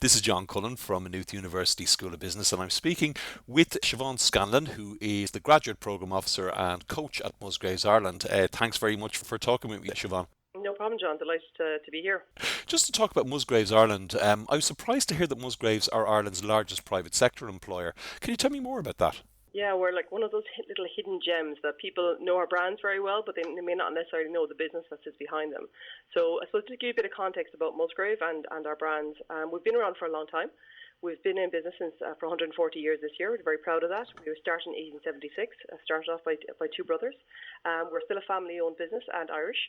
This is John Cullen from Maynooth University School of Business, and I'm speaking with Siobháin Scanlon, who is the Graduate Programme Officer and Coach at Musgraves Ireland. Thanks very much for talking with me, Siobháin. No problem, John. Delighted to be here. Just to talk about Musgraves Ireland, I was surprised to hear that Musgraves are Ireland's largest private sector employer. Can you tell me more about that? Yeah, we're like one of those little hidden gems that people know our brands very well, but they may not necessarily know the business that sits behind them. So I suppose to give you a bit of context about Musgrave and our brands, we've been around for a long time. We've been in business since for 140 years this year. We're very proud of that. We were started in 1876, started off by two brothers. We're still a family-owned business and Irish,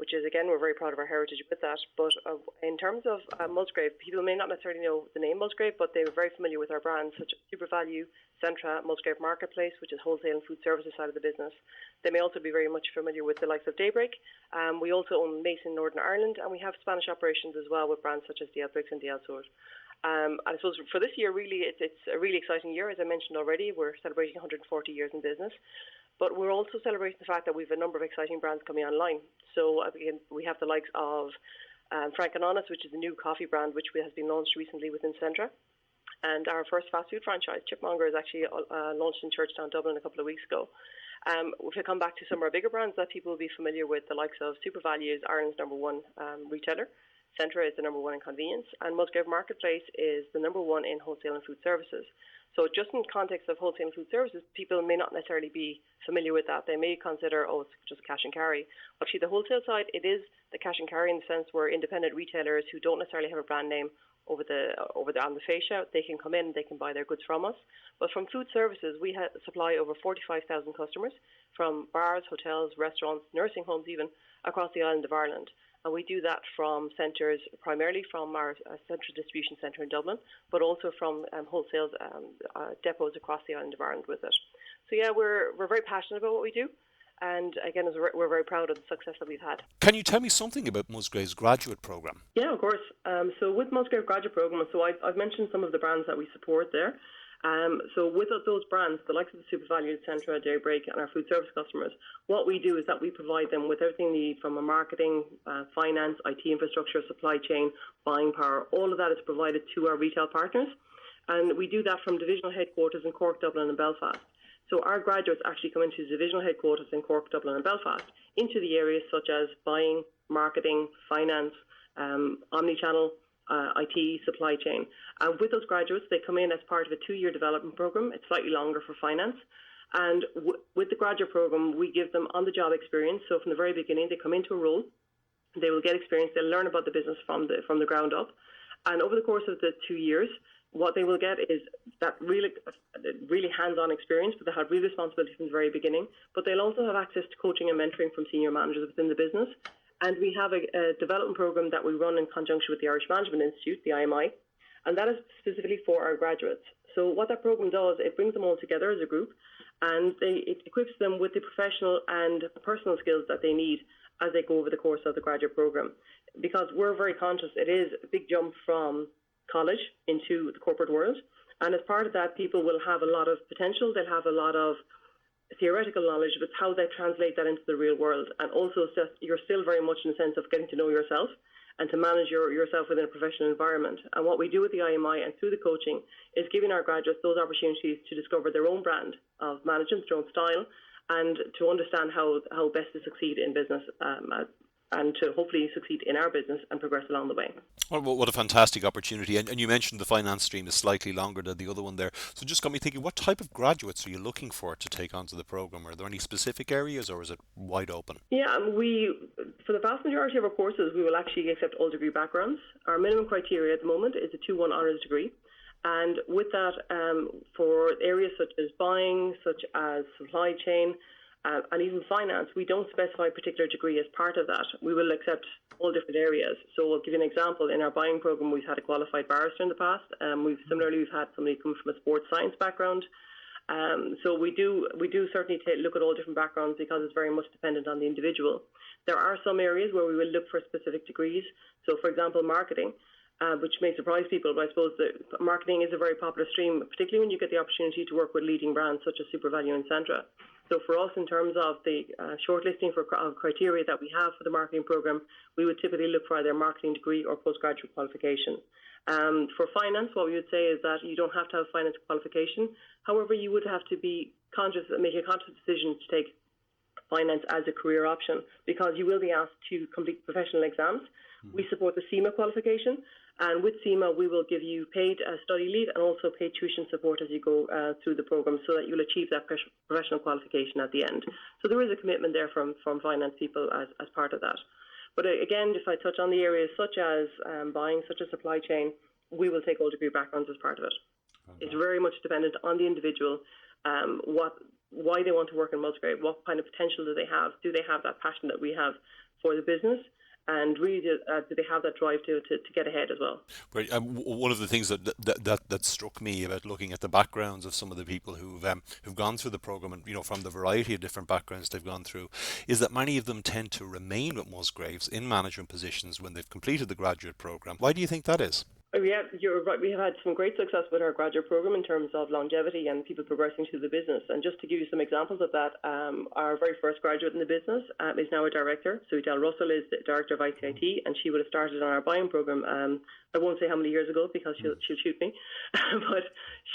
which is, again, we're very proud of our heritage with that. But in terms of Musgrave, people may not necessarily know the name Musgrave, but they were very familiar with our brands such as SuperValu, Centra, Musgrave Marketplace, which is wholesale and food services side of the business. They may also be very much familiar with the likes of Daybreak. We also own Mason Northern Ireland, and we have Spanish operations as well with brands such as DL Bricks and DL Sur. And I suppose for this year, really, it's a really exciting year. As I mentioned already, we're celebrating 140 years in business. But we're also celebrating the fact that we have a number of exciting brands coming online. So again, we have the likes of Frank and Honest, which is a new coffee brand which has been launched recently within Centra. And our first fast food franchise, Chipmonger, is actually launched in Churchtown, Dublin a couple of weeks ago. If we come back to some of our bigger brands that people will be familiar with, the likes of SuperValu is Ireland's number one retailer. Centra is the number one in convenience, and Musgrave Marketplace is the number one in wholesale and food services. So just in context of wholesale and food services, people may not necessarily be familiar with that. They may consider, it's just cash and carry. Actually, the wholesale side, it is the cash and carry in the sense where independent retailers who don't necessarily have a brand name over on the fascia, they can come in, they can buy their goods from us. But from food services, we supply over 45,000 customers from bars, hotels, restaurants, nursing homes even, across the island of Ireland. And we do that from centres, primarily from our central distribution centre in Dublin, but also from wholesale depots across the island of Ireland with it. So yeah, we're very passionate about what we do. And again, we're very proud of the success that we've had. Can you tell me something about Musgrave's graduate programme? Yeah, of course. So with Musgrave Graduate Programme, so I've mentioned some of the brands that we support there. So with those brands, the likes of the SuperValu, Centra, Daybreak, and our food service customers, what we do is that we provide them with everything they need from a marketing, finance, IT infrastructure, supply chain, buying power. All of that is provided to our retail partners. And we do that from divisional headquarters in Cork, Dublin and Belfast. So our graduates actually come into divisional headquarters in Cork, Dublin and Belfast, into the areas such as buying, marketing, finance, omnichannel, IT, supply chain. And with those graduates, they come in as part of a 2-year development program. It's slightly longer for finance. And with the graduate program, we give them on-the-job experience. So from the very beginning, they come into a role. They will get experience. They'll learn about the business from the ground up. And over the course of the 2 years, what they will get is that really hands-on experience, but they have real responsibility from the very beginning. But they'll also have access to coaching and mentoring from senior managers within the business. And we have a development program that we run in conjunction with the Irish Management Institute, the IMI, and that is specifically for our graduates. So what that program does, it brings them all together as a group, and it equips them with the professional and personal skills that they need as they go over the course of the graduate program. Because we're very conscious, it is a big jump from college into the corporate world, and as part of that, people will have a lot of potential, they'll have a lot of theoretical knowledge, but how they translate that into the real world. And also, you're still very much in the sense of getting to know yourself and to manage yourself within a professional environment. And what we do with the IMI and through the coaching is giving our graduates those opportunities to discover their own brand of management, their own style, and to understand how best to succeed in business and to hopefully succeed in our business and progress along the way. Well, what a fantastic opportunity. And you mentioned the finance stream is slightly longer than the other one there. So just got me thinking, what type of graduates are you looking for to take onto the programme? Are there any specific areas or is it wide open? Yeah, for the vast majority of our courses, we will actually accept all degree backgrounds. Our minimum criteria at the moment is a 2-1 honours degree. And with that, for areas such as buying, such as supply chain, and even finance, we don't specify a particular degree as part of that. We will accept all different areas. So I'll give you an example. In our buying program, we've had a qualified barrister in the past. We've had somebody come from a sports science background. So we do certainly look at all different backgrounds because it's very much dependent on the individual. There are some areas where we will look for specific degrees. So, for example, marketing. Which may surprise people, but I suppose that marketing is a very popular stream, particularly when you get the opportunity to work with leading brands such as SuperValu and Centra. So for us, in terms of the shortlisting for criteria that we have for the marketing program, we would typically look for either a marketing degree or postgraduate qualification. For finance, what we would say is that you don't have to have finance qualification. However, you would have to be conscious, make a conscious decision to take finance as a career option, because you will be asked to complete professional exams. We support the CIMA qualification, and with CIMA we will give you paid study leave and also paid tuition support as you go through the programme, so that you'll achieve that professional qualification at the end. So there is a commitment there from finance people as part of that. But again, if I touch on the areas such as buying, such as supply chain, we will take all degree backgrounds as part of it. It's very much dependent on the individual, why they want to work in Musgrave, what kind of potential do they have that passion that we have for the business, and really do they have that drive to get ahead as well. Right. One of the things that struck me about looking at the backgrounds of some of the people who've gone through the program, and from the variety of different backgrounds they've gone through, is that many of them tend to remain with Musgraves in management positions when they've completed the graduate program. Why do you think that is? Yeah, you're right. We have had some great success with our graduate program in terms of longevity and people progressing through the business. And just to give you some examples of that, our very first graduate in the business is now a director. So Adele Russell is the director of ICIT, and she would have started on our buying program. I won't say how many years ago because she'll shoot me, but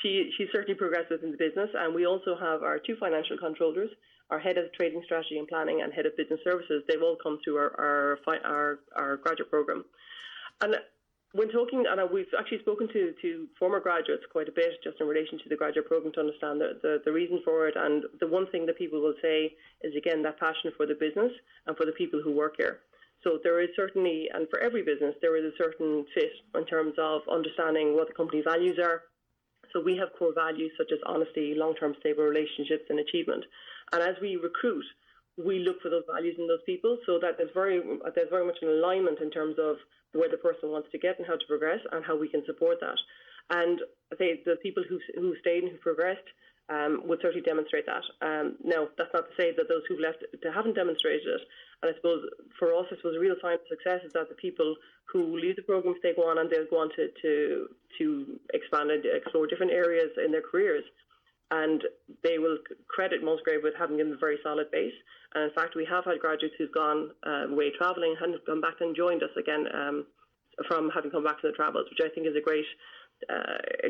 she certainly progressed within the business. And we also have our two financial controllers, our head of trading strategy and planning, and head of business services. They've all come through our graduate program. And when talking, and we've actually spoken to former graduates quite a bit just in relation to the graduate program to understand the reason for it. And the one thing that people will say is, again, that passion for the business and for the people who work here. So there is certainly, and for every business, there is a certain fit in terms of understanding what the company values are. So we have core values such as honesty, long-term stable relationships, and achievement. And as we recruit, we look for those values in those people, so that there's very much an alignment in terms of where the person wants to get and how to progress and how we can support that. And the people who stayed and who progressed would certainly demonstrate that. Now, that's not to say that those who've left haven't demonstrated it. And I suppose for us, a real sign of success is that the people who leave the program, they go on and they'll go on to expand and explore different areas in their careers. And they will credit Musgrave with having given them a very solid base. And in fact, we have had graduates who've gone away travelling and have come back and joined us again from having come back to the travels, which I think is a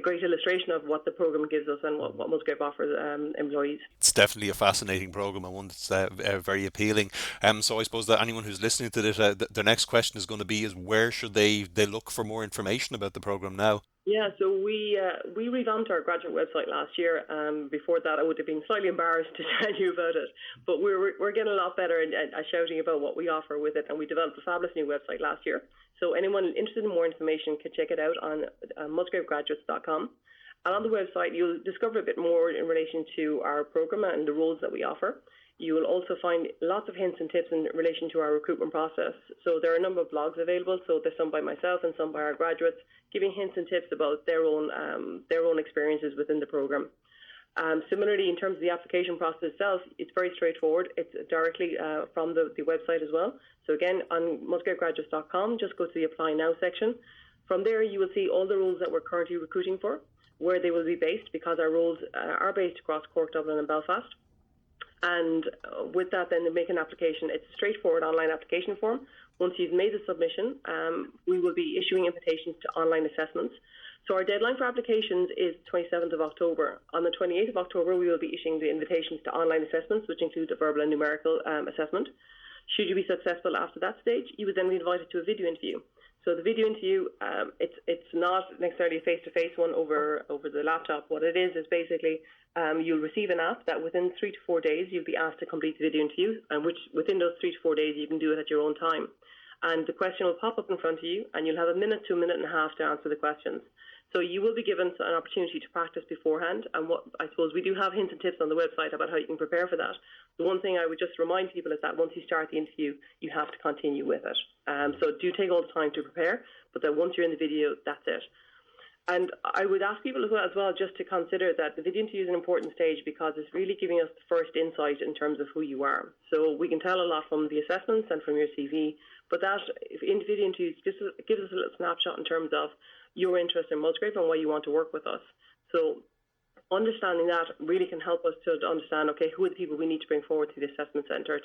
great illustration of what the programme gives us and what Musgrave offers employees. It's definitely a fascinating programme and one that's very appealing. So I suppose that anyone who's listening to this, their next question is going to be: where should they look for more information about the programme now? Yeah, so we revamped our graduate website last year. Before that, I would have been slightly embarrassed to tell you about it, but we're getting a lot better at shouting about what we offer with it, and we developed a fabulous new website last year. So anyone interested in more information can check it out on musgravegraduates.com. And on the website, you'll discover a bit more in relation to our program and the roles that we offer. You will also find lots of hints and tips in relation to our recruitment process. So there are a number of blogs available. So there's some by myself and some by our graduates, giving hints and tips about their own experiences within the program. Similarly, in terms of the application process itself, it's very straightforward. It's directly from the website as well. So again, on musgravegraduates.com, just go to the Apply Now section. From there, you will see all the roles that we're currently recruiting for, where they will be based, because our roles are based across Cork, Dublin and Belfast. And with that, then, to make an application, it's a straightforward online application form. Once you've made the submission, we will be issuing invitations to online assessments. So our deadline for applications is 27th of October. On the 28th of October, we will be issuing the invitations to online assessments, which include a verbal and numerical assessment. Should you be successful after that stage, you would then be invited to a video interview. So the video interview, it's not necessarily a face-to-face one over the laptop. What it is basically you'll receive an app that within 3 to 4 days you'll be asked to complete the video interview, and which within those 3 to 4 days you can do it at your own time. And the question will pop up in front of you, and you'll have a minute to a minute and a half to answer the questions. So you will be given an opportunity to practice beforehand, and what I suppose we do have hints and tips on the website about how you can prepare for that. The one thing I would just remind people is that once you start the interview, you have to continue with it. So do take all the time to prepare, but then once you're in the video, that's it. And I would ask people as well just to consider that the video interview is an important stage, because it's really giving us the first insight in terms of who you are. So we can tell a lot from the assessments and from your CV, but that in the video interviews just gives us a little snapshot in terms of your interest in Musgrave and why you want to work with us. So understanding that really can help us to understand, okay, who are the people we need to bring forward to the assessment centre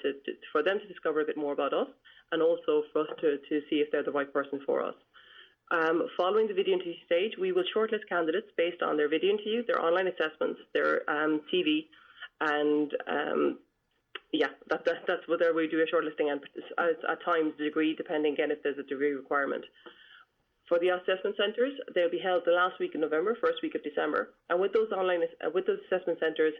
for them to discover a bit more about us, and also for us to see if they're the right person for us. Following the video interview stage, we will shortlist candidates based on their video interview, their online assessments, their CV, and that's whether we do a shortlisting and at times degree, depending again if there's a degree requirement. For the assessment centres, they'll be held the last week of November, first week of December. And with those assessment centres,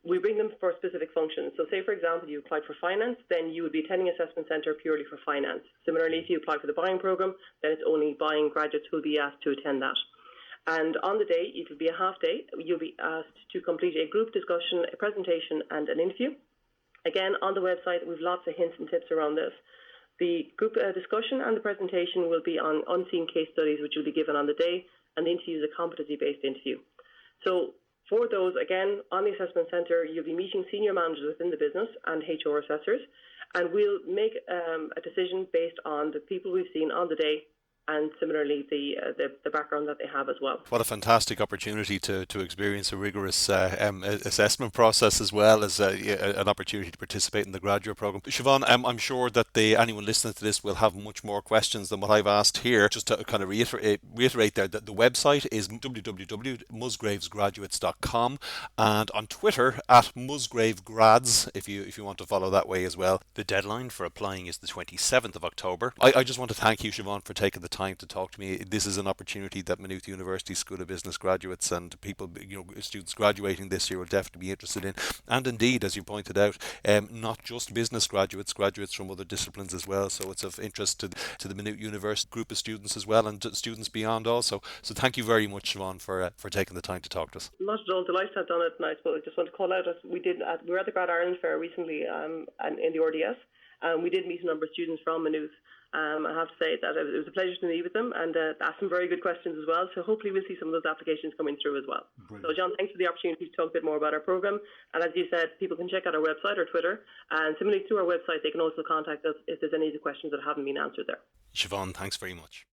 we bring them for specific functions. So say, for example, you applied for finance, then you would be attending assessment centre purely for finance. Similarly, if you apply for the buying programme, then it's only buying graduates who will be asked to attend that. And on the day, it will be a half day. You'll be asked to complete a group discussion, a presentation and an interview. Again, on the website, we've lots of hints and tips around this. The group discussion and the presentation will be on unseen case studies, which will be given on the day, and the interview is a competency-based interview. So for those, again, on the assessment centre, you'll be meeting senior managers within the business and HR assessors, and we'll make a decision based on the people we've seen on the day and similarly the background that they have as well. What a fantastic opportunity to experience a rigorous assessment process as well as an opportunity to participate in the graduate programme. Siobháin, I'm sure that anyone listening to this will have much more questions than what I've asked here. Just to kind of reiterate there that the website is www.musgravesgraduates.com and on Twitter at musgravegrads if you want to follow that way as well. The deadline for applying is the 27th of October. I just want to thank you, Siobháin, for taking the time to talk to me. This is an opportunity that Maynooth University School of Business graduates and people, students graduating this year will definitely be interested in. And indeed, as you pointed out, not just business graduates from other disciplines as well. So it's of interest to the Maynooth University group of students as well and students beyond also. So thank you very much, Siobháin, for taking the time to talk to us. Not at all. Delighted to have done it. And I suppose I just want to call out, as we were at the Grad Ireland Fair recently and in the RDS. We did meet a number of students from Maynooth. I have to say that it was a pleasure to meet with them and ask some very good questions as well. So hopefully we'll see some of those applications coming through as well. Brilliant. So John, thanks for the opportunity to talk a bit more about our programme. And as you said, people can check out our website or Twitter. And similarly through our website, they can also contact us if there's any of the questions that haven't been answered there. Siobháin, thanks very much.